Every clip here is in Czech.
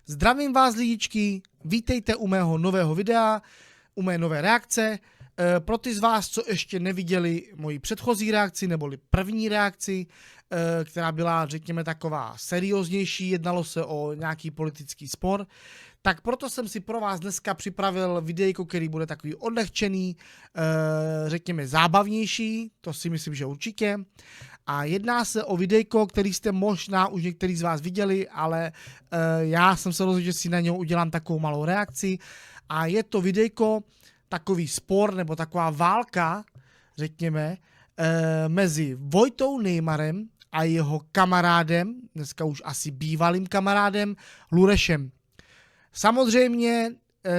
Zdravím vás lidičky, vítejte u mého nového videa, u mé nové reakce. Pro ty z vás, co ještě neviděli moji předchozí reakci, neboli první reakci, která byla, řekněme, taková serióznější, jednalo se o nějaký politický spor, tak proto jsem si pro vás dneska připravil videjko, který bude takový odlehčený, řekněme zábavnější, to si myslím, že určitě. A jedná se o videjko, který jste možná už některý z vás viděli, ale já jsem se rozhodl, že si na něj udělám takovou malou reakci. A je to videjko, takový spor nebo taková válka, řekněme, mezi Vojtou Nejmarem a jeho kamarádem, dneska už asi bývalým kamarádem, Lurešem. Samozřejmě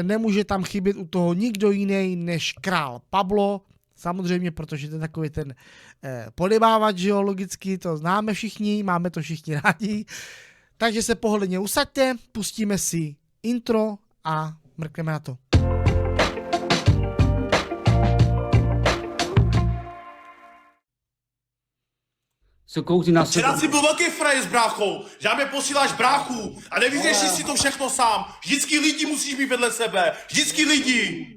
nemůže tam chybět u toho nikdo jiný než král Pablo, samozřejmě, protože to je takový ten podebávač, že jo, logicky, to známe všichni, máme to všichni rádi. Takže se pohodlně usaďte, pustíme si intro a mrkneme na to. Se koukni na sebe. Včera jsi byl velký frajer s bráchou, že mě posíláš bráchu a nevyřešíš si to všechno sám. Vždycky lidi musíš mít vedle sebe, vždycky lidi.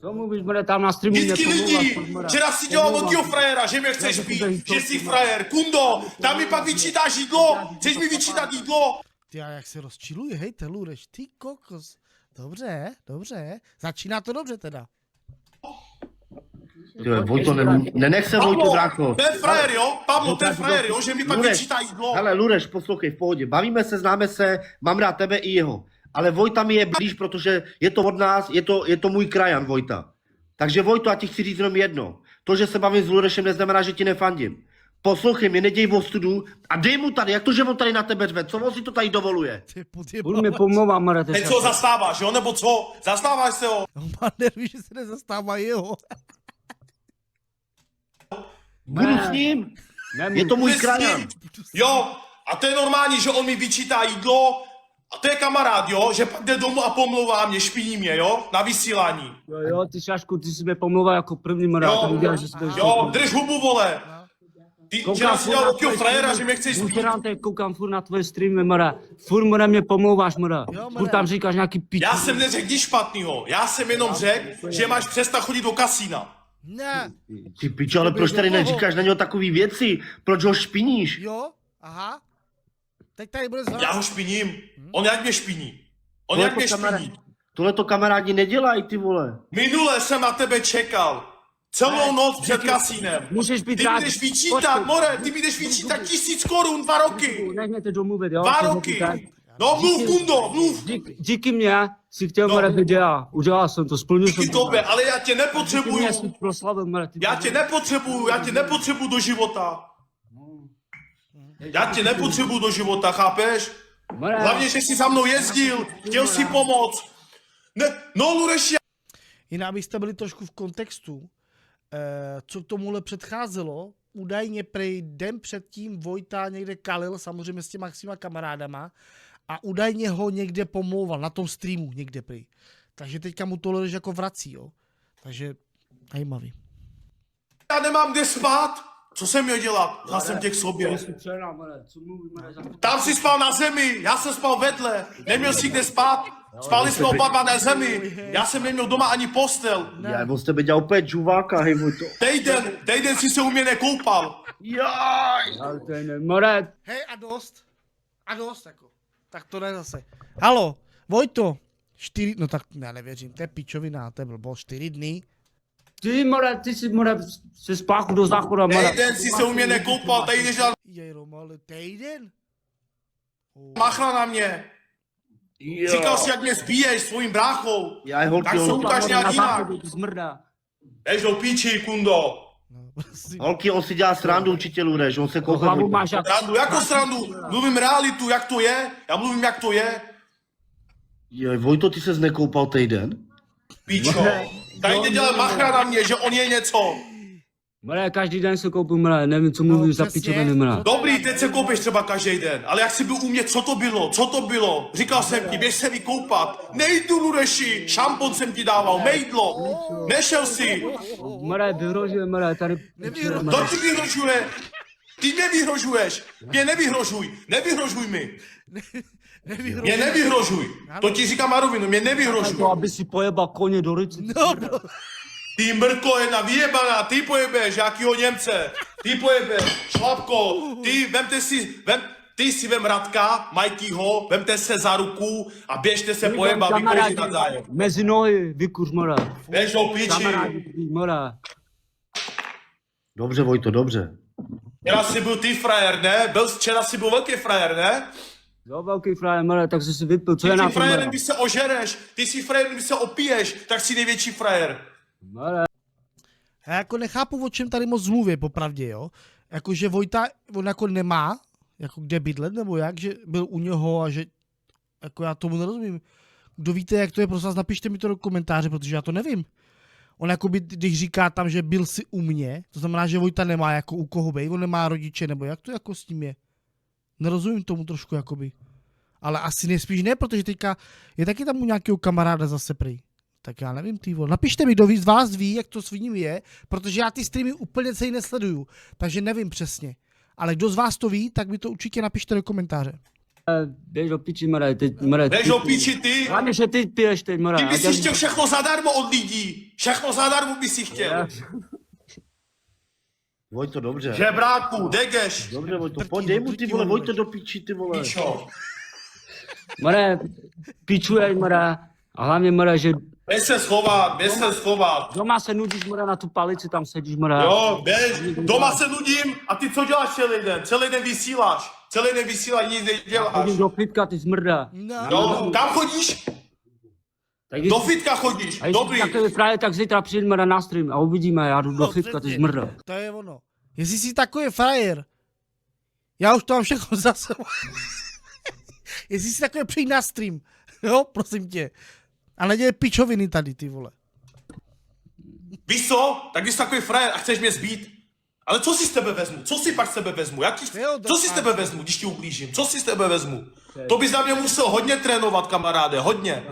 Co mluvíš, bude tam na streamu? Vždycky lidi. Včera si dělal velkýho frajera, že mě chceš být, že jsi frajer. Kundo, tam mi pak vyčítáš jídlo, chceš mi vyčítat jídlo? Ty a jak se rozčiluje, hej, te Lureš, ty kokos. Dobře, dobře, začíná to dobře teda. Vojto, nenech se Vojto, brácho. Ten frajer, jo? Pavlo, ten frajer, jo? Že mi pak vyčítá jídlo. Hele, Lureš, poslouchej, v pohodě. Bavíme se, známe se, mám rád tebe i jeho. Ale Vojta mi je blíž, protože je to od nás, je to můj krajan, Vojta. Takže Vojto, já ti chci říct jenom jedno. To, že se bavím s Lurešem, neznamená, že ti nefandím. Poslouchej mě, neděj ostudu a dej mu tady, jak to, že on tady na tebe řve, co on si to tady dovoluje? Budu mi pomlouvat, Marete. Teď co zastáváš, jo? Nebo co? Zastáváš se ho? On má nervy, že se nezastává jeho. Budu s ním, je to můj krajan. Jo, a to je normální, že on mi vyčítá jídlo a to je kamarád, jo? Že pak jde domů a pomlouvá mě, špiní mě, jo? Na vysílání. Jo, ty Šašku, ty si mě pomlouval jako první, Marete. Jo, drž hubu, vole. Ty včera si dělal velkýho frajera, že mě chceš spít. Já teď koukám furt na tvoje streamy, Mara. Furt, Mara, mě pomlouváš, Mara. Furt tam říkáš nějaký pič. Já jsem neřekl nic špatnýho, já jsem jenom řekl, že máš přestat chodit do kasína. Ne. Ty pičo, ale proč tady neříkáš na něho takový věci? Proč ho špiníš? Jo, aha. Teď tady bude zvát. Já ho špiním, on jak mě špiní. On jak mě špiní. Tohle to kamarádi nedělají, ty vole. Minule jsem na tebe čekal. Celou noc před kasínem. Můžeš být Ty rád. mi jdeš vyčítat, more, ty mi jdeš vyčítat 1000 korun 2 roky. Nech mě teď domluvit, jo? 2 roky. No mluv, Kundo, mluv. Díky mě si chtěl, Mara, videa. Udělal jsem to, splnil jsem Díky to. tobě, ale já tě Díky nepotřebuju. mě jsi proslavil, Mara. Já tě nepotřebuju do života. Já tě nepotřebuju do života, chápeš? Mara. Hlavně, že jsi za mnou jezdil, chtěl si pomoct. Ne, no Lureši. Jinak abyste byli trošku v kontextu, co k tomuhle předcházelo, údajně prej den předtím Vojta někde kalil, samozřejmě s těma svýma kamarádama, a údajně ho někde pomlouval, na tom streamu někde prej. Takže teďka mu to Lureš jako vrací, jo. Takže zajímavý. Já nemám kde spát. Co jsem měl dělat? Dal jsem tě k sobě. Tam jsi spal na zemi, já jsem spal vedle. Neměl jsi kde spát. Spali jsme oba dva na zemi. Já jsem neměl doma ani postel. Já on z tebe dělal úplně čuváka, hej, Vojto. Týden si se u mě nekoupal. Jaj! Mara. Hej, a dost, jako. Tak to ne zase. Halo, Vojto, 4, no tak já nevěřím, to je pičovina, to je blbo, 4 dny. Ty, Mara, ty si, Mara, se spáchu do záchoda, Mara. Týden si se u mě nekoupal, tady jdeš dělat Jej, Romale, týden? machra na mě. Říkal jsi, jak mě zbíješ svým bráchou. Já holky, Tak se ukáž nějak jinak. Zmrdá. Jdeš do píči, Kundo. holky, on si dělá srandu určitě, Lureš, on se kouká. Hlavu máš jak... Srandu, jako srandu? Mluvím realitu, jak to je. Já mluvím, jak to je. Jaj, Vojto, ty ses nekoupal týden? Píčo. Tady jde dělat machra na mě, že on je něco. Mara, každý den se koupím, Mara, nevím, co mluvíš za přesně. pičoviny, Mara. Dobrý, teď se koupíš třeba každý den, ale jak jsi byl u mě, co to bylo? Co to bylo? Říkal jsem ti, běž se vykoupat. Nejdu, Lureši, šampon jsem ti dával, mejdlo. Nešel jsi. Mara, vyhrožuje, Mara, tady... Kdo ti vyhrožuje? Ty mě vyhrožuješ. Mě nevyhrožuj. Nevyhrožuj mi. Mě nevyhrožuj. To ti říkám na rovinu, mě nevyhrožuj. To, aby si pojebal koně do ryce. No, Ty mrtko jedna vyjebaná, ty pojebeš, jakýho Němce. Ty pojebeš, šlapko, ty si vem Radka, Majkýho, vemte se za ruku a běžte se pojebat, vykouřit navzájem. Mezi nohy, vykuř, mora. Běž do piči. Kamarádi, mora. Dobře, Vojto, dobře. Včera jsi byl ty frajer, ne? Včera jsi byl velký frajer, ne? Jo, velký frajer, mora, tak jsi si vypil, co je Ty na jsi tom, frajer, mora? když se ožereš, ty jsi frajer, když se opiješ, tak jsi největší frajer. Mora. já jako nechápu, o čem tady moc mluví, popravdě, jo. Jakože Vojta, on jako nemá, jako kde bydlet, nebo jak, že byl u něho a že, jako já tomu nerozumím. Kdo víte, jak to je, prosím vás, napište mi to do komentáře, protože já to nevím. On jakoby, když říká tam, že byl si u mě, to znamená, že Vojta nemá jako u koho bej, on nemá rodiče, nebo jak to jako s tím je. Nerozumím tomu trošku, jakoby. Ale asi nejspíš ne, protože teďka je taky tam u nějakého kamaráda zase prý. Tak já nevím, ty vole. Napište mi, kdo z vás ví, jak to s ním je, protože já ty streamy úplně celý nesleduju, takže nevím přesně. Ale kdo z vás to ví, tak mi to určitě napište do komentáře. Běž do piči, mora, teď, mora. Běž do piči ty. Hlavně, že ty piješ teď, mora. Ty bys si chtěl všechno zadarmo od lidí. Všechno zadarmo by si chtěl. Vojto, dobře. Žebráku, degeš. Dobře, Vojto, pojď, dej mu ty vole, Vojto do piči, ty vole. Pičo. Mora, pičuješ, mora. A hlavně, mora, že Běž se schovat. doma se nudíš, mora, na tu palici, tam sedíš, mora. Jo, běž. Doma se nudím a ty co děláš celý den? Celý den vysíláš. Celý den vysíláš, nic neděláš. Chodíš do fitka, ty smrda. No, Jo, kam chodíš? Tak Do fitka chodíš. a jestli Dobrý. takový frajer, tak zítra přijď, mora, na stream a uvidíme, já jdu do fitka, ty přesně. smrda. To je ono. Jestli jsi takový frajer, já už to mám všechno za sebou. Jestli jsi takový, přijď na stream. Jo, prosím tě. A nedělej pičoviny tady, ty vole. Víš co? Tak když jsi takový frajer a chceš mě zbít, ale co si z tebe vezmu? Co si pak z tebe vezmu? Co si z tebe vezmu, když ti ublížím? Co si z tebe vezmu? To bys na mě musel hodně trénovat, kamaráde, hodně.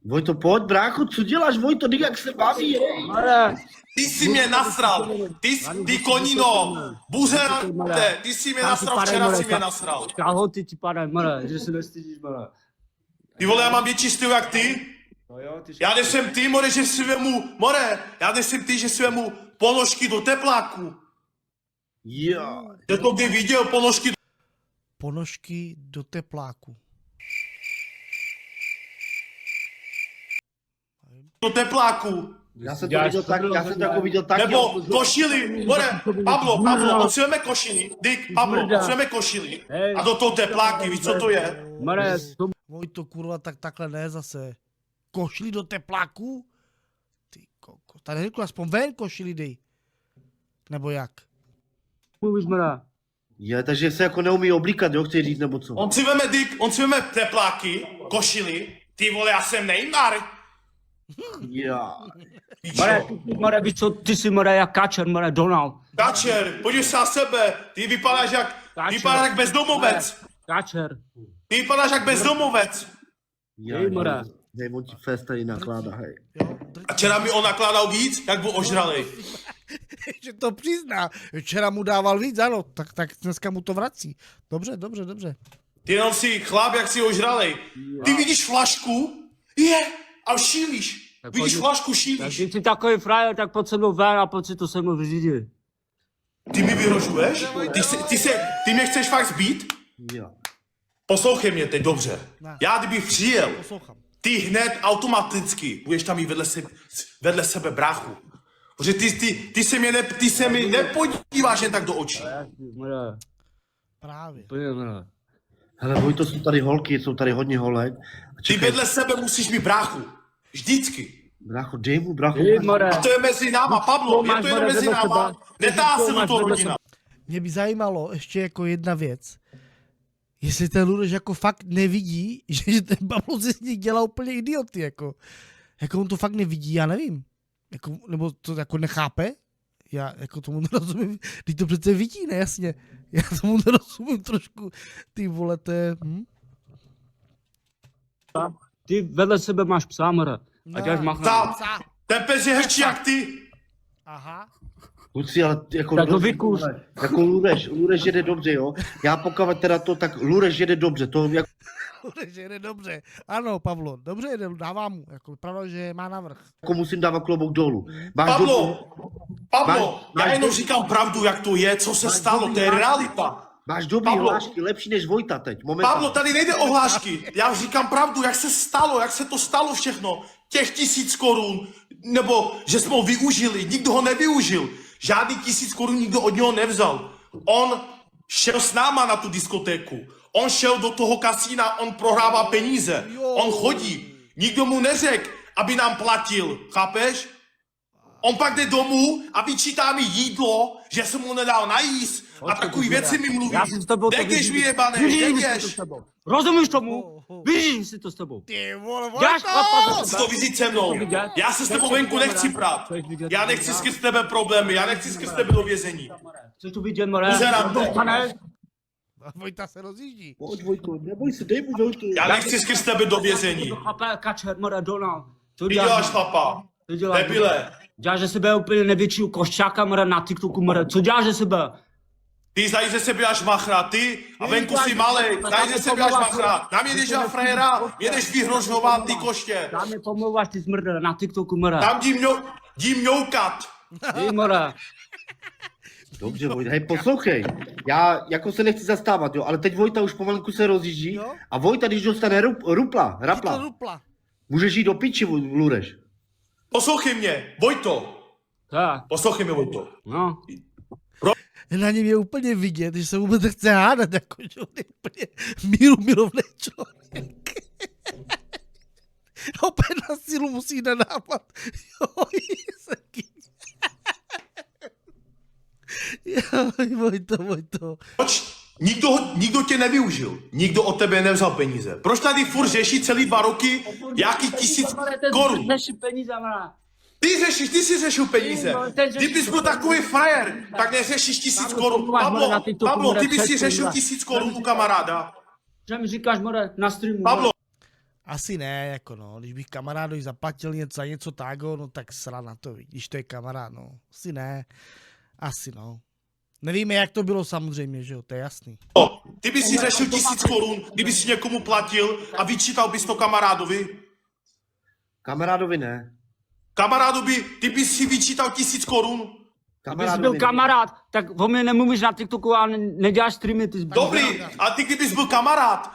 Vojto, pojď, brácho, co děláš, Vojto, ty jak se baví, hej. Mora, Ty jsi mě nasral, ty konino, buzerante, ty jsi mě nasral, včera jsi mě nasral. kalhoty ti padají, mora, že se nestydíš, mora. Ty vole, já mám větší styl jak ty? Já nejsem ty, more, že si vemu, já nejsem ty, že si vemu ponožky do tepláku. Jo. Jsi to kdy viděl, ponožky Ponožky do tepláku. do tepláku. Já jsem to viděl tak, já jsem to jako viděl tak. Nebo košily, Pablo, potřebujeme košily, Dick, Pablo, potřebujeme košily. A do toho tepláky, víš co to je? Mora, to Vojto, kurva, tak takhle ne zase. Košili do tepláku? Ty koko. Tady řekl aspoň ven košili dej. Nebo jak? mluvíš, mora. Je, takže se jako neumí oblíkat, jo, chci říct, nebo co? On si veme, Dick, on si veme tepláky, košily, ty vole, já jsem Neymar. Já. Mora, víš co, ty jsi, mora, jak kačer, mora, Donald. Kačer, podívej se na sebe, ty vypadáš jak bezdomovec. Kačer. Ty vypadáš jak bezdomovec. Já, Mora. hej, on ti fest tady nakládá, hej. Jo, A včera mi on nakládal víc, jak byl ožralej. že to přizná. Včera mu dával víc, ano, tak dneska mu to vrací. Dobře. Ty jenom si chlap, jak si ožralej. Ty vidíš flašku? A šílíš. Vidíš flašku, Tak šílíš. když jsi takový frajer, tak pojď se mnou ven a pojď si to se mnou vyřídit. Ty mi vyhrožuješ? Ty mě chceš fakt zbít? Jo. Poslouchej mě teď dobře. Ne. Já kdybych přijel, Poslouchám. ty hned automaticky budeš tam mít vedle sebe bráchu. Protože ty se mi nepodíváš jen tak do očí. Mora, Právě. úplně, mora. Hele, Vojto, jsou tady holky, jsou tady hodně holek. A Ty čekaj, vedle sebe musíš mít bráchu. Vždycky. brácho, dej mu, brácho. Ty, mora. A to je mezi náma, Pablo, je to jenom mezi náma. Netá se do toho rodina. Mě by zajímalo ještě jako jedna věc. Jestli ten Ludeš jako fakt nevidí, že ten Pablo si z nich dělá úplně idioty, jako. Jako on to fakt nevidí, já nevím. Jako, nebo to jako nechápe? Já jako tomu nerozumím. Teď to přece vidí, ne, jasně. Já tomu nerozumím trošku. Ty vole, to je... Ty vedle sebe máš psa, mora. A děláš No. machna. Tam, ten pes je hezčí jak ty. Aha. Kluci, ale jako, Tak to vykus. jako Lureš jede dobře, jo. Já pokud teda to, tak Lureš jede dobře, to jako Že jde dobře. Ano, Pavlo, dobře jde, dávám mu. Jako, pravda, že má navrch. musím dávat klobouk dolů. Pablo, já jenom říkám pravdu, jak to je, co se stalo, to je realita. Máš dobrý Pavlo. hlášky, lepší než Vojta teď, momentálně. Pablo, tady nejde o hlášky, já říkám pravdu, jak se stalo, jak se to stalo všechno. Těch 1000 korun, nebo že jsme ho využili, nikdo ho nevyužil. Žádný 1000 korun nikdo od něho nevzal. On šel s náma na tu diskotéku. On šel do toho kasína, on prohrává peníze. On chodí. Nikdo mu neřekl, aby nám platil, chápeš? On pak jde domů a vyčítá mi jídlo, že jsem mu nedal najíst a takový věci mi mluví. Já si s tebou to Jdeš vyřídím. vyjebané, Vyřídím si to jdeš. s tebou. Rozumíš tomu? Vyřídím si to s tebou. Ty vole, Děláš chlapa Chci to vyzít se mnou. Já se s tebou venku nechci prát. Já nechci skrz tebe problémy, já nechci skrz tebe do vězení. Chceš to vidět, more? Uzerám to. Pane, Vojta se rozjíždí. Pojď, Vojto, neboj se, dej mu Vojto. Já nechci skrz tebe do vězení. chlape, kačer, more, Donald. Co Ty děláš chlapa. Co děláš? Debile. Děláš ze sebe úplně největšího košťáka, more, na TikToku, more. Co děláš ze sebe? Ty znají ze sebe až machra, ty a venku si malej, znají ze sebe až machra. Na mě jdeš na frajera, mě jdeš vyhrožovat, ty koště. Tam mi pomlouváš, ty smrde, na TikToku, more. Tam jdi mňoukat. Ty, more. Dobře, Vojta, hej, poslouchej. Já jako se nechci zastávat, jo, ale teď Vojta už pomalinku se rozjíždí Jo. a Vojta, když dostane rapla, To rupla. můžeš jít do piči, Lureš. Poslouchej mě, Vojto. Tak, Poslouchej mě, Vojto. no. Na něm je úplně vidět, že se vůbec nechce hádat, jako že on je úplně milovný člověk. Opět na sílu musí nadávat. Jo, jeseky. Jo, Vojto. Proč? Nikdo tě nevyužil. Nikdo od tebe nevzal peníze. Proč tady furt řeší celý 2 roky jaký 1000 korun? Neši peníze, more. Ty jsi řešil peníze. Kdybys byl takový frajer, tak neřešíš 1000 korun. Pablo, ty bys si řešil 1000 korun u kamaráda. Že mi říkáš, more, na streamu. Pablo, Asi ne, jako no, když bych kamarádovi zaplatil něco tágo, no tak sra na to, když to je kamarád, no. Asi ne, asi no. Nevíme, jak to bylo samozřejmě, že jo, to je jasný. ty bys si řešil 1000 korun, kdyby si někomu platil a vyčítal bys to kamarádovi. Kamarádovi ne. Kamarádovi, ty bys si vyčítal 1000 korun. Kdybys byl kamarád, tak o mě nemluvíš na TikToku a neděláš streamy, ty zbyt. Dobrý, a ty kdybys byl kamarád,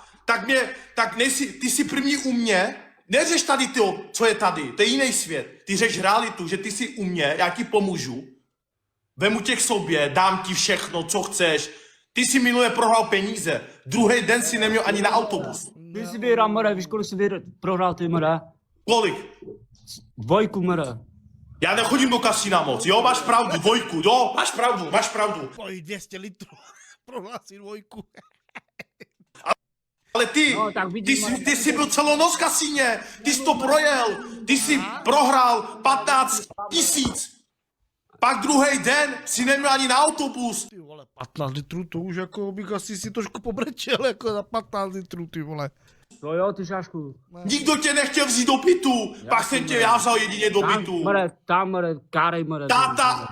ty jsi první u mě, neřeš tady to, co je tady, to je jiný svět. Ty řeš realitu, že ty jsi u mě, já ti pomůžu, vemu tě k sobě, dám ti všechno, co chceš. Ty si minule prohrál peníze, druhý den si neměl ani na autobus. Ty jsi vyhrál, more, víš, kolik jsi prohrál ty, more? Kolik? 2, more. Já nechodím do kasína moc, jo, máš pravdu, 2, jo, máš pravdu. Pojď 200 litrů, prohlásit 2. Ale ty, No, tak vidím, ty jsi byl celou noc v kasíně, ty jsi to projel, ty jsi prohrál 15 000. Pak druhý den si neměl ani na autobus. Ty vole, 15 litrů, to už jako bych asi si trošku pobrečel, jako za 15 litrů, ty vole. To jo, ty šášku. Nikdo tě nechtěl vzít do bytu, pak jsem tě já vzal jedině do bytu. Tam, more, kárej, more. Táta,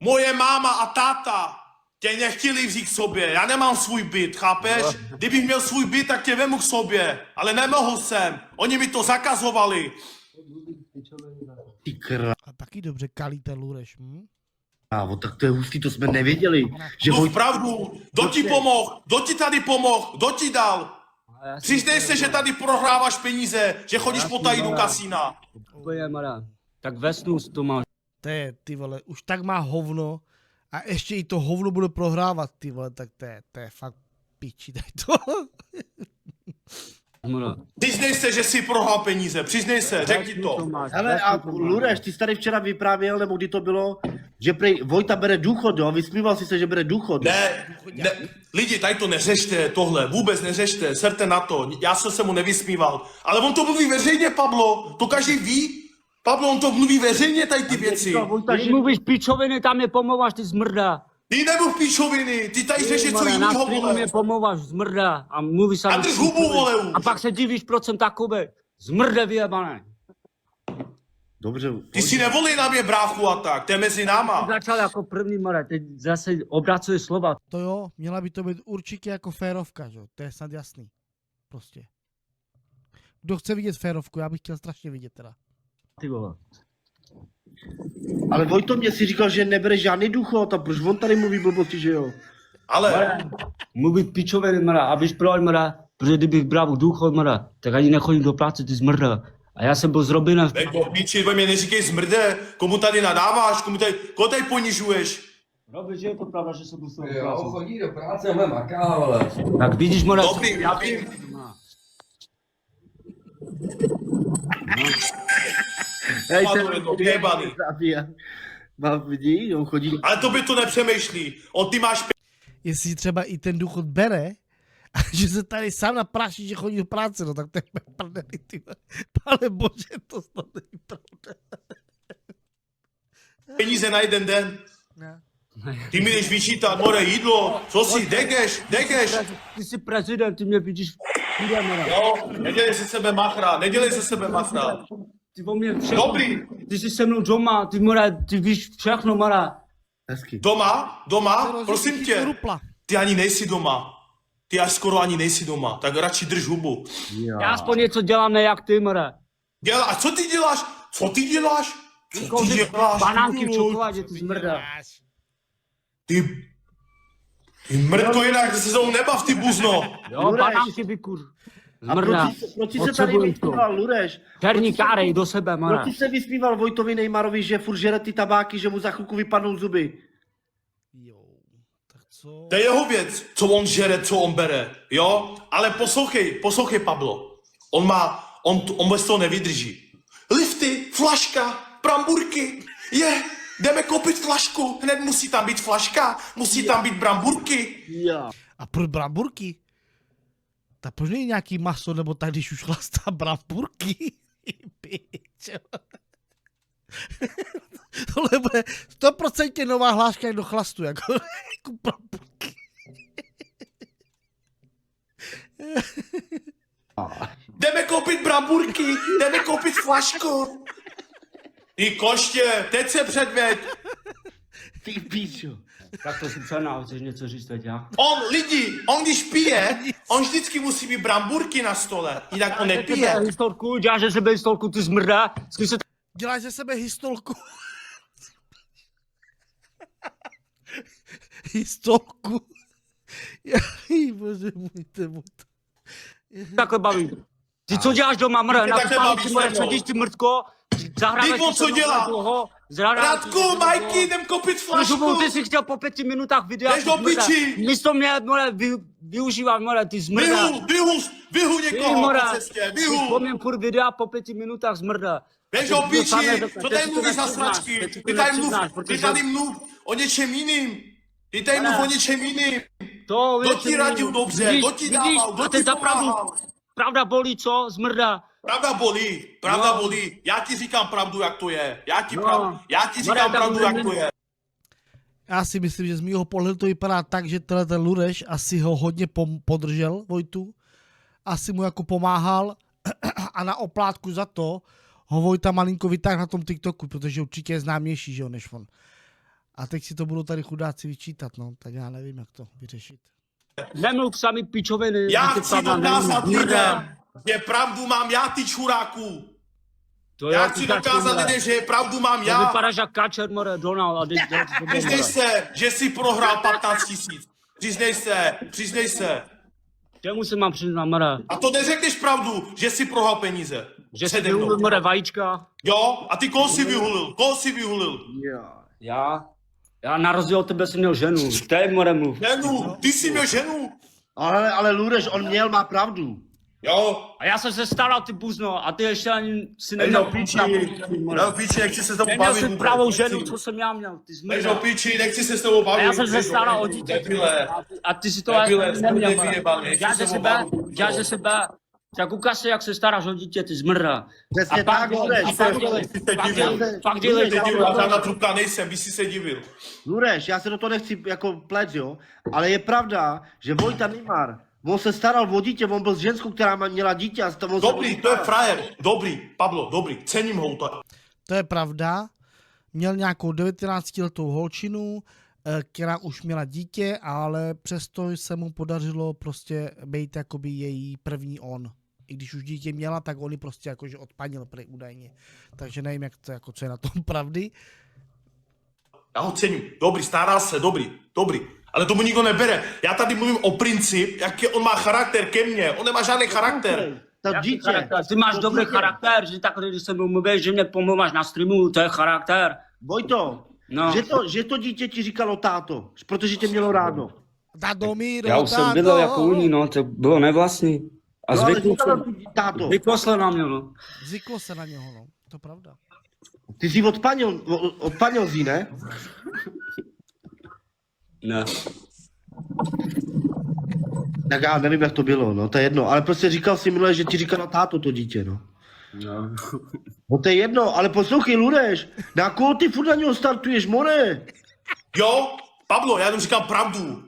moje máma a táta tě nechtěli vzít k sobě, já nemám svůj byt, chápeš? Kdybych měl svůj byt, tak tě vemu k sobě, ale nemohl jsem, oni mi to zakazovali. Ty krá. A taky dobře kalí ten Lureš, Právo, tak to je hustý, to jsme nevěděli, že No Vojta... vpravdu, kdo ti pomohl, kdo ti tady pomohl, kdo ti dal? Přiznej se, že tady prohráváš peníze, že chodíš potají do kasína. Úplně, more. Tak ve snu to máš. To je, ty vole, už tak má hovno a ještě i to hovno bude prohrávat, ty vole, tak to je fakt piči, tady to. More. Přiznej se, že jsi prohrál peníze, přiznej se, řekni to. Hele, a Lureš, ty jsi tady včera vyprávěl, nebo kdy to bylo, že prej Vojta bere důchod, jo? Vysmíval si se, že bere důchod. Ne, lidi, tady to neřešte, tohle, vůbec neřešte, serte na to, já jsem se mu nevysmíval. Ale on to mluví veřejně, Pablo, to každý ví. Pablo, on to mluví veřejně, tady ty věci. Když mluvíš pičoviny, tam mě pomluváš, ty zmrda. Ty nemluv píčoviny, ty tady řeš něco Na jiného, streamu vole. mě pomluváš, zmrda. A mluvíš sám. A drž hubu, vole, už. A pak se divíš, proč jsem takový. Zmrde vyjebané. Dobře. Ty si nevolí na mě bráchu a tak, to je mezi náma. Začal jako první, more, teď zase obracuje slova. To jo, měla by to být určitě jako férovka, že? To je snad jasný. Prostě. Kdo chce vidět férovku, já bych chtěl strašně vidět teda. Ty vole. Ale Vojto mě si říkal, že nebere žádný důchod, a proč on tady mluví blbosti, že jo? Ale Mluvit pičoviny, more, a víš proč, more? Protože kdybych bral důchod, more, tak ani nechodím do práce, ty zmrda. A já jsem byl zrobený v... jako píči, ve mě neříkej zmrde, komu tady nadáváš, koho tady ponižuješ. Robí, že je to pravda, že jsem musel do Jo, práce. chodí do práce, ale maká, ale. Tak vidíš, more, Dobrý, já vím. Hej, Padu je to vyjebaný. Mám vidí, on chodí. Ale to by to nepřemýšlí. Ty máš Jestli třeba i ten důchod bere, a že se tady sám napráší, že chodí do práce, no tak to je prdeli, ty vole. Pane bože, to snad není pravda. peníze na jeden den. Ne. Ty mi jdeš vyčítat, more, jídlo, co si, degeš. Ty jsi prezident, ty mě vidíš, půjde, more. Jo, nedělej se sebe machra. Ty o mě všechno. Dobrý. Ty jsi se mnou doma, ty, more, ty víš všechno, more. Hezky. Doma, prosím tě, Rupla. ty ani nejsi doma. Ty až skoro ani nejsi doma, tak radši drž hubu. Já aspoň něco dělám, ne jak ty, more. A co ty děláš? Banánky v čokoládě, ty zmrda. Ty mrtko, jinak se zou nebav, ty buzno. Jo, Lureš. banánky vykur. A Zmrda. proč se tady vysmíval, Lureš? Černí kárej do sebe, more. Proč se vysmíval Vojtovi Neymarovi, že furt žere ty tabáky, že mu za chvilku vypadnou zuby? Jo, tak co? To je jeho věc, co on žere, co on bere, jo? Ale poslouchej, Pablo. On bez toho nevydrží. Lifty, flaška, bramburky, jdeme koupit flašku, hned musí tam být flaška, musí tam být bramburky. Já. A proč bramburky? Tak proč není nějaký maso, nebo tak, když už chlastá bramburky? Pičo. Tohle bude 100% nová hláška jak do chlastu, jako bramburky. Jdeme koupit bramburky, jdeme koupit flašku. Ty koště, teď se předvěď. Ty píčo. Tak to jsem přenal, chceš něco říct teď, já? On když pije, on vždycky musí být bramburky na stole, jinak on nepije. Historku, děláš ze sebe historku, ty zmrda. Zkus se Děláš ze sebe histolku. Histolku. Bože můj tebut. takhle baví. Ty co děláš doma, mrda? Na takhle spánku, bavíš, mrda, nebo? sedíš ty mrtko, zahráváš Teď on co dělá? Radku, Majky, jdem koupit flašku. Ty jsi chtěl po 5 minutách videa. Jdeš do piči. Místo mě, more, využíváš, more, ty zmrda. Vyhu někoho Ty, po cestě, Ty vyhu. vzpomněm furt videa po 5 minutách zmrda. Jdeš do piči, co tady mluvíš za sračky? Ty tady mluv o něčem jiným. Ty tady mluv o něčem jiným. Kdo ti radil dobře, kdo ti dával, kdo ti pomáhal. Pravda bolí, co? Zmrda. Pravda bolí. Já ti říkám pravdu, jak to je. Já ti říkám pravdu, jak to je. Já si myslím, že z mýho pohledu to vypadá tak, že ten Lureš asi ho hodně podržel, Vojtu. Asi mu jako pomáhal a na oplátku za to ho Vojta malinko vytáhl na tom TikToku, protože určitě je známější, že jo, než on. A teď si to budou tady chudáci vyčítat, no, tak já nevím, jak to vyřešit. Nemluv sami pičoviny. Já chci dokázat lidem, že pravdu mám já, ty čuráku. Já chci dokázat lidem, že pravdu mám To já. vypadáš jak Kačer, more, Donald. A Přiznej se, že jsi prohrál 15 000. Přiznej se. Čemu se mám přiznat, more? A to neřekneš pravdu, že jsi prohrál peníze. Že jsi Přede mnou. vyhulil, more, vajíčka. Jo, a ty koho jsi vyhulil? Já na rozdíl od tebe jsem měl ženu. Ty, more, mluv. Ženu, ty jsi měl ženu. Ale Lureš, on má pravdu. Jo, A já jsem se staral, ty buzno, a ty ještě ani si než neměl do piči, nechci se s tebou Neměl bavit. jsem vůbec. pravou ženu, co jsem já měl, ty Než zmrda. do piči, nechci se s tebou bavit. A já jsem se Než do staral o piči, dítě. debile. A ty si to Debile, neměl, jsi vyjebaný, nechci děláš se ze s tebou sebe, bavit. děláš ze sebe. Tak ukáž se, jak se staráš o dítě, ty zmrda. Přesně A pak tak, dělej, Lureš. a pak dělej, Ty se pak divil. dělej, pak dělej, Ty se divil, já žádná trubka nejsem, by si se divil. Lureš, já se do toho nechci jako plet, jo, ale je pravda, že Vojta Neymar, on se staral o dítě, on byl s ženskou, která měla dítě a on Dobrý, to je frajer. Dobrý, Pablo, dobrý, cením ho to. To je pravda. Měl nějakou 19letou holčinu, která už měla dítě, ale přesto se mu podařilo prostě být jakoby její první on. I když už dítě měla, tak on ji prostě jakože odpanil prej údajně. Takže nevím, jak to, jako, co je na tom pravdy. Já ho cením. Dobrý, stará se, dobrý. Ale tomu nikdo nebere. Já tady mluvím o princip, jaký on má charakter ke mně. On nemá žádný charakter. To Jaký dítě. charakter? Ty máš to dobrý dítě. charakter, že takhle, když se mluvíš, že mě pomluváš na streamu, to je charakter. Vojto, No. že to dítě ti říkalo táto, protože tě mělo ráno. Dadomíro, Já už jsem bydlel jako u ní, no, to bylo nevlastní. A No, ale zvyklo říkalo ti táto. se na mě, no. Zvyklo se na něho, no. To pravda. Ty jsi odpanil z ní, ne? Ne. Tak já nevím, jak to bylo, no, to je jedno. Ale prostě říkal si minule, že ti říkalo táto to dítě, no. No. No to je jedno, ale poslouchej, Ludeš, na koho ty furt na něho startuješ, more? Jo, Pablo, já jenom říkám pravdu.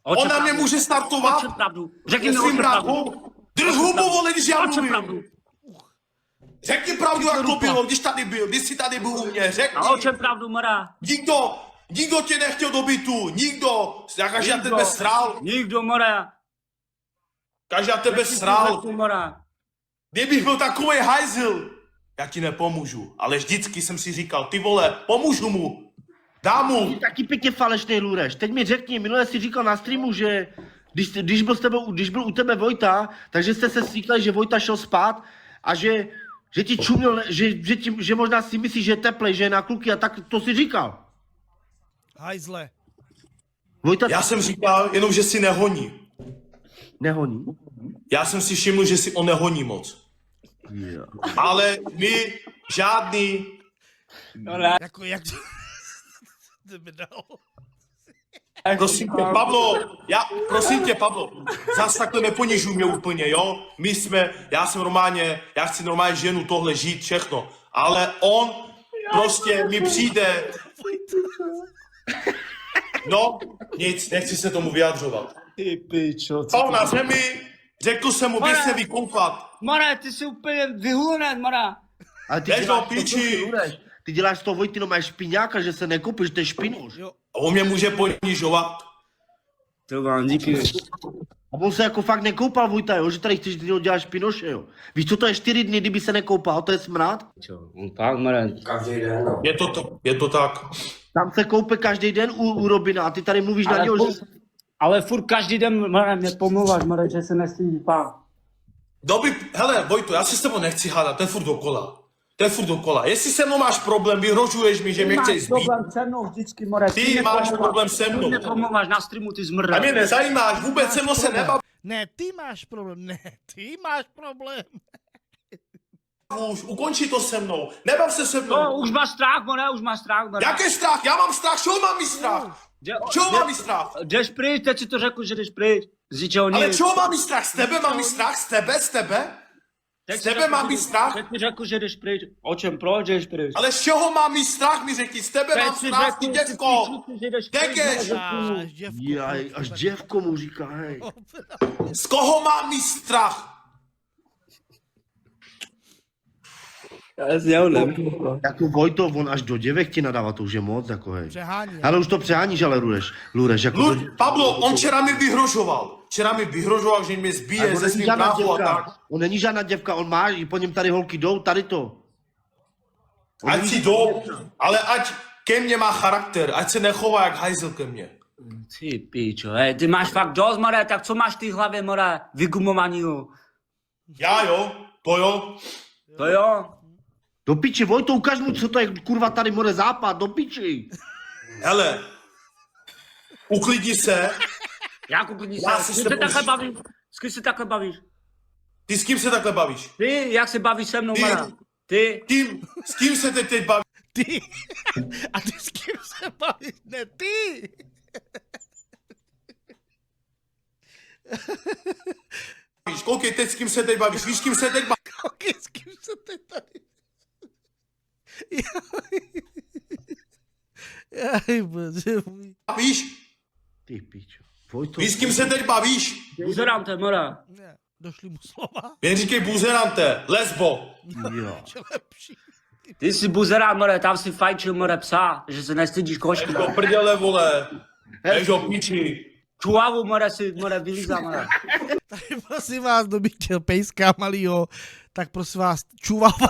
On na mě může startovat. Oče pravdu. Řekni mi, Svým oče pravdu. bráchu. Drž hubu, vole, když já Oče mluvím. pravdu. Řekni pravdu, jak to bylo, když tady byl, když jsi tady byl u mě, řekni. A oče pravdu, mora. Nikdo tě nechtěl do bytu, nikdo. Každý na tebe sral, Nikdo, mora. každý na tebe sral. Mora. Kdybych byl takový hajzl, já ti nepomůžu. Ale vždycky jsem si říkal, ty vole, pomůžu mu. Dám mu. Ty taky pěkně falešnej, Ludeš. Teď mi řekni, minule jsi říkal na streamu, že když byl u tebe Vojta, takže jste se stříkali, že Vojta šel spát a že ti čuměl, že možná si myslíš, že je teplej, že je na kluky a tak to si říkal. Hajzle. Vojta Já jsem říkal jenom, že si nehoní. nehoní. Já jsem si všiml, že si on nehoní moc. Ale my žádný... Jako jak... To by dal. Prosím tě, Pablo, zas takhle neponižuj mě úplně, jo? já chci normálně ženu tohle žít, všechno. Ale on prostě mi přijde... No, nic, nechci se tomu vyjadřovat. Ty pičo, Spal na zemi, řekl jsem mu, běž se vykoupat. Mora, ty jsi úplně vyhulený, mora. Ale ty Jdeš do děláš to, piči. Ludeš. Ty děláš z toho Vojty, máš špiňáka, že se nekoupíš, to je špinoš. Jo. A on mě může ponižovat. To vám díky. A on se jako fakt nekoupal, Vojta, jo, že tady chceš dělat špinoše, jo. Víš, co to je 4 dny, kdyby se nekoupal, to je smrad? On pak, mora. Každý den, no. Je to tak. Tam se koupe každý den u Robina a ty tady mluvíš na něho, že... Ale furt každý den, mora, mě pomluváš, mora, že se nestydí pán. Dobrý, hele, Vojto, já si s tebou nechci hádat, to je furt dokola. Jestli se mnou máš problém, vyhrožuješ mi, že mě chceš zbít. problém se mnou vždycky, more. Ty máš problém se mnou. Ty mě pomluváš na streamu, ty zmrda. A mě nezajímáš, vůbec se mnou se nebav. Ne, ty máš problém. Už, ukončí to se mnou. Nebav se se mnou. No, už máš strach, more. Jaký strach? Já mám strach, čeho mám mít strach? Čeho mám mít strach? Jdeš pryč, teď si to řekl, že jdeš pryč. Z ničeho nic. Ale čeho mám mít strach? Z tebe mám mít strach? Z tebe? Teď Z si tebe řekl, mám že- mít strach? Teď mi řekl, že jdeš pryč. O čem, proč jdeš pryč? Ale z čeho mám mít strach, mi řekni? Z tebe mám si strach, ty řekl, děvko. že jdeš pryč, Dekeš. more. Děvko. Jaj, až děvko mu říká, hej. Z koho mám mít strach? Já si já nevím. Jako Vojto, on až do děvek ti nadává, to už je moc, jako hej. Přehání. Ale už to přeháníš, ale Ludeš, jako... Pablo, on včera mi vyhrožoval. že mě zbije ze svým bráchu a tak. On není žádná děvka, on má, i po něm tady holky jdou, tady to. Ať si jdou, ale ať ke mně má charakter, ať se nechová jak hajzel ke mně. Ty pičo, hej, ty máš fakt dost, more, tak co máš v té hlavě, more, vygumovanýho? Já jo, to jo. To jo? Do piči, Vojto, ukaž mu, co to je, kurva, tady more západ, do piči. Hele, uklidni se. Jak uklidni Já se, si s kým s se tebou- takhle bavíš? S kým se takhle bavíš? Ty s kým se takhle bavíš? Ty, jak se bavíš se mnou, Ty. more? Ty, S kým se teď bavíš? Ty. A ty s kým se bavíš? Ne, ty. Koukej teď, s kým se teď bavíš? Víš, s kým se teď bavíš? Koukej, s kým se teď tady... Jaj, bože můj. Víš? Ty pičo, Vojto. Víš, s kým se teď bavíš? uzerám te, more. Ne, došly mu slova. Jen říkej buzerante, lesbo. Jo. Že lepší. Ty jsi buzerán, more, tam si fajčil, more, psa, že se nestydíš košky. Do prdele, vole. Jdeš do piči. Čuavu, more, si, more, vylízá, more. Tady prosím vás, kdo by chtěl pejska malýho, tak prosím vás, čuvava.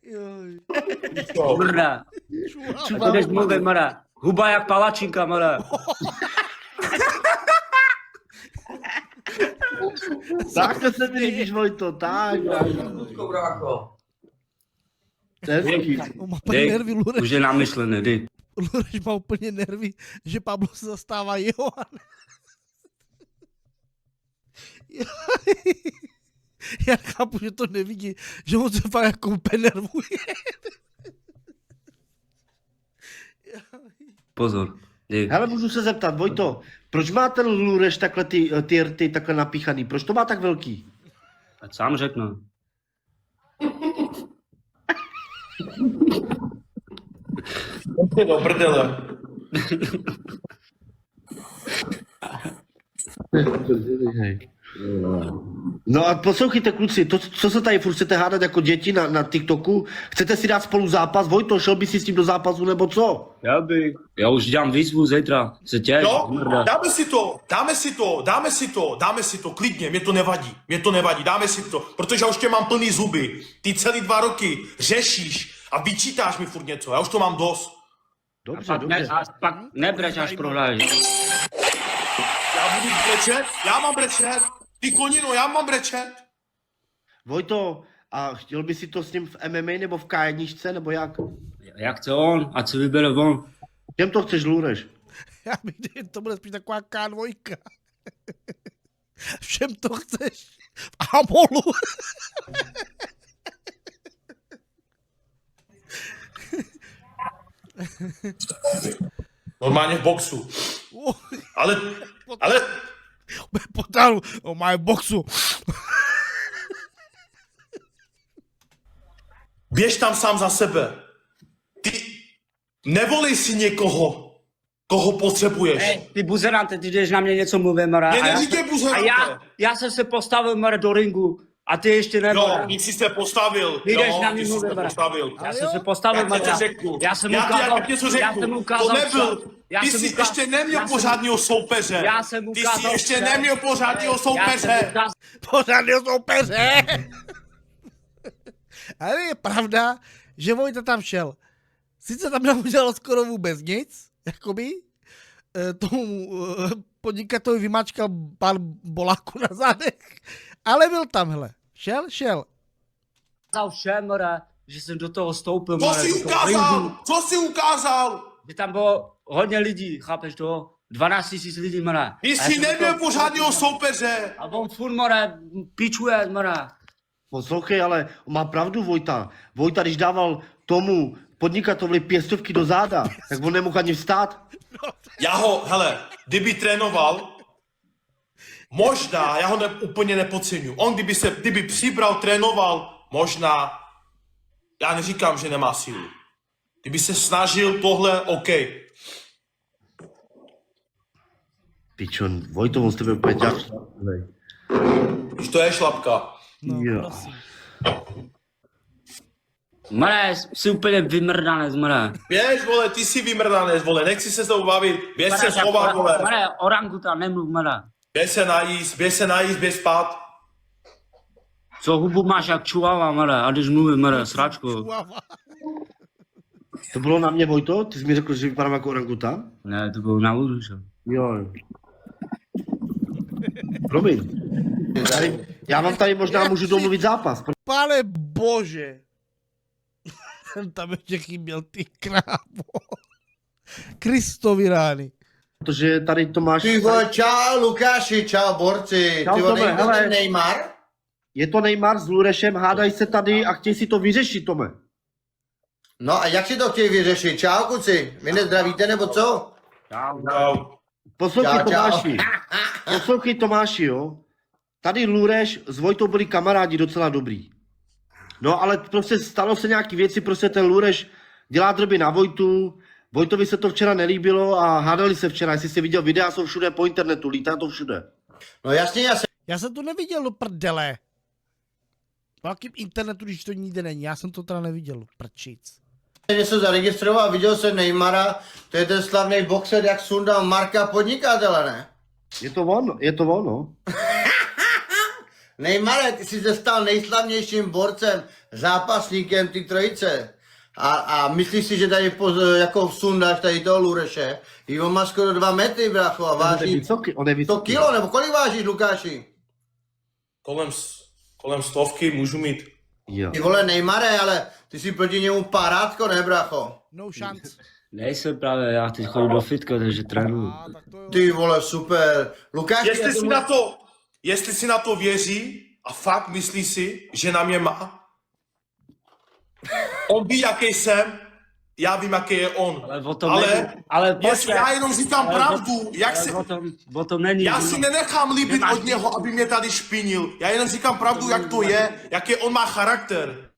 Joj, Mrda. čuvava. Budeš mluvit, more. Huba jak palačinka, more. Tak to se mi líbíš, Vojto, tak. Ludko, brácho. Hezký. On má úplně Dej, nervy, Lureš. už je namyšlený, dej. Lureš má úplně nervy, že Pablo se zastává jeho. Já chápu, že to nevidí, že on se fakt jako úplně nervuje. Pozor, dej. Hele, můžu se zeptat, Vojto, proč má ten Lureš takhle ty rty takhle napíchaný? Proč to má tak velký? Ať sám řeknu. Do prdele. No a poslouchejte, kluci, to, co se tady furt chcete hádat jako děti na TikToku? Chcete si dát spolu zápas? Vojto, šel by si s tím do zápasu nebo co? Já bych. Já už dělám výzvu zítra. Se těš, Jo, mrda. dáme si to, klidně, mě to nevadí, dáme si to, protože já už tě mám plný zuby, ty celý 2 roky řešíš a vyčítáš mi furt něco, já už to mám dost. Dobře, Pak, dobře. pak nebreš, až prohráš. Já budu brečet, já mám brečet, ty konino, já mám brečet. Vojto, a chtěl by si to s ním v MMA nebo v K1, nebo jak? Jak chce on, ať se vybere on. Čem to chceš, Lureš? Já bych, to bude spíš taková K2. Všem to chceš. V Amolu. Normálně v boxu, ale, Potáhnu, o má boxu. běž tam sám za sebe. Ty nevolej si někoho, koho potřebuješ. Ty buzerante, ty jdeš na mě něco mluvit, mora. Mě neříkej buzerante. Já jsem se postavil, mora, do ringu. A ty ještě ne, Jo, mora. nic jsi se postavil. Ty jdeš Jo, na ty mě jsi mluvit, se mora. postavil. Já jsem se postavil, Já ti mora. něco řeknu. Já jsem já ukázal, ti něco řeknu. já jsem ukázal, To nebyl. já Ty jsem jsi ukázal- ještě neměl já jsem- pořádného soupeře. Já jsem Ty ukázal jsi ještě vše. neměl pořádného Já jsem soupeře. ukázal- Pořádného soupeře. Ale je pravda, že Vojta tam šel. Sice tam neudělal skoro vůbec nic, jakoby, tomu podnikatovi vymáčkal pár boláků na zádech, ale byl tam, hele. Šel. ukázal všem, mora, že jsem do toho stoupil, Co mora, jsi do toho ukázal? ringu. Co jsi ukázal? Že tam bylo hodně lidí, chápeš to? 12 000 lidí, mora. Ty A já jsi jsem do neměl toho- pořádného soupeře. A on furt, mora, pičuje, mora. Poslouchej, ale on má pravdu, Vojta. Vojta, když dával tomu podnikateli 500 do záda, tak on nemohl ani vstát. Já ho, hele, kdyby trénoval, možná, já ho úplně nepodceňuji. On kdyby přibral, trénoval, možná, já neříkám, že nemá sílu. Kdyby se snažil tohle, OK. Pičon, Vojto, on s tebe úplně dělá. Už to je šlapka. No, Jo. prosím. Mora, jsi úplně vymrdanec, mora. Běž, vole, ty jsi vymrdanec, vole, nechci se s tebou bavit, běž se schovat, vole. Mora, oranguta, nemluv, mora. Běž se najíst, běž spát. Co hubu máš jak čuvava, mora, a když mluvím, mora, sračko. Uava. To bylo na mě, Vojto? Ty jsi mi řekl, že vypadám jako oranguta? Ne, to bylo na úruče. Jo. Promiň. Já vám tady možná můžu domluvit zápas. Pane bože. Tam ještě chyběl, ty krávo. Kristovi rány. Protože tady to máš... Ty vole, čau Lukáši, čau borci. Čau, Ty vole, Tome, nejde hele. ten Neymar? Je to Neymar s Lurešem, hádají se tady a chtějí si to vyřešit, Tome. No a jak si to chtějí vyřešit? Čau kuci, vy nezdravíte nebo co? Čau. Poslouchej Čau, čau. Tomáši. Poslouchej Tomáši, jo. Tady Lureš s Vojtou byli kamarádi docela dobrý. No ale prostě stalo se nějaký věci, prostě ten Lureš dělá drby na Vojtu, Vojtovi se to včera nelíbilo a hádali se včera, jestli jsi viděl, videa jsou všude po internetu, lítá to všude. No jasně, Já jsem to neviděl do prdele. Po jakým internetu, když to nikde není? Já jsem to teda neviděl, prčic. něco zaregistroval, viděl jsem Neymara, to je ten slavný boxer, jak sundal Marka podnikatele, ne? Je to on, no. Neymare, ty jsi se stal nejslavnějším borcem, zápasníkem ty trojice. A myslíš si, že tady jako sundáš tady toho Lureše? I on má skoro 2 metry, bracho, a váží On je 100 vysoký. kilo, nebo kolik vážíš, Lukáši? Kolem 100 můžu mít. Jo. Ty vole, Neymare, ale ty jsi proti němu parádko, ne, bracho? No šance. Nejsem právě, já teď chodím do fitka, takže trénuju. Tak to jo. Ty vole, super. Lukáši, Jestli si na to věří a fakt myslí si, že na mě má, on ví, jaký jsem, já vím, jaký je on. Ale o tom ale není. Ale jestli já jenom říkám pravdu, jak se... O tom není. Já si nenechám líbit od něho, aby mě tady špinil. Já jenom říkám pravdu, jak to je, jaký on má charakter.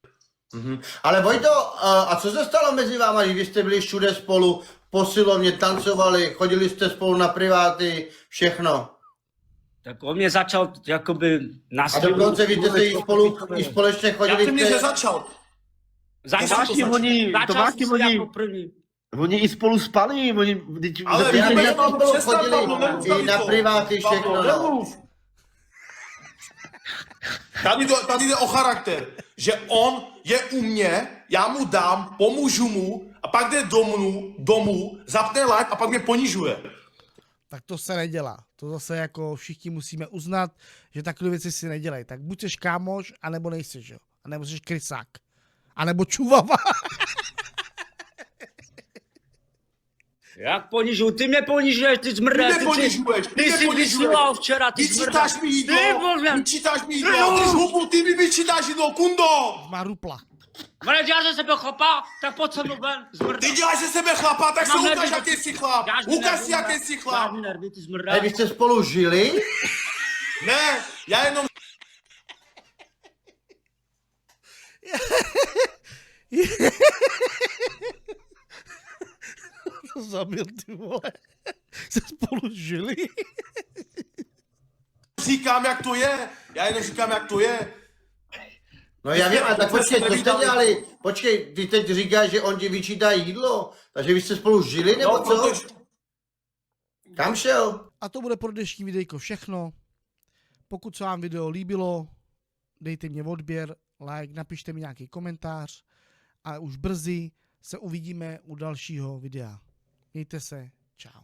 ale Vojto, a co se stalo mezi váma, když jste byli všude spolu, posilovně, tancovali, chodili jste spolu na priváty, všechno? Tak on mě začal jakoby A dokonce vy jste se i společně Já chodili jsem mě začal. To vážně oni, jako první. oni i spolu spali, Ale Já vůbec vím, mám spolu přestat, chodili Pavlo, nemluv i tady na to. priváty, Pavlo, všechno, no. nemluv. Tady jde o charakter, že on je u mě, já mu dám, pomůžu mu a pak jde domů, zapne live a pak mě ponižuje. Tak to se nedělá. To zase jako všichni musíme uznat, že takové věci si nedělají. Tak buď jsi kámoš, anebo nejsi, jo. A nebo jsi krysák. A nebo čuvava. Jak ponižuju? Ty mě ponižuješ, ty zmrde. Ty mě ponižuješ, Ty jsi vysílal včera, ty zmrde. Vyčítáš mi jídlo, vyčítáš mi jídlo, No. ty z hubu, ty mi vyčítáš jídlo, kundo! Má rupla. Mre, děláš ze sebe chlapa, tak pojď se mnou ven, zmrde. Ty děláš ze sebe chlapa, tak se Mám ukáž, nervy, jaký jsi chlap. Ukáž si, jaký jsi chlap. Dáš mi nervy, ty zmrde. A vy jste spolu žili? Ne, já jenom To zabil, ty vole. Se spolu žili. říkám, jak to je. Já jenom říkám, jak to je. No já vím, ale tak Vůbec počkej, jsme co jste nevídali. dělali? Počkej, ty teď říkáš, že on ti vyčítá jídlo, takže vy jste spolu žili, nebo No, co? protože... Kam šel? A to bude pro dnešní videjko všechno. Pokud se vám video líbilo, dejte mě odběr, like, napište mi nějaký komentář a už brzy se uvidíme u dalšího videa. Mějte se, čau.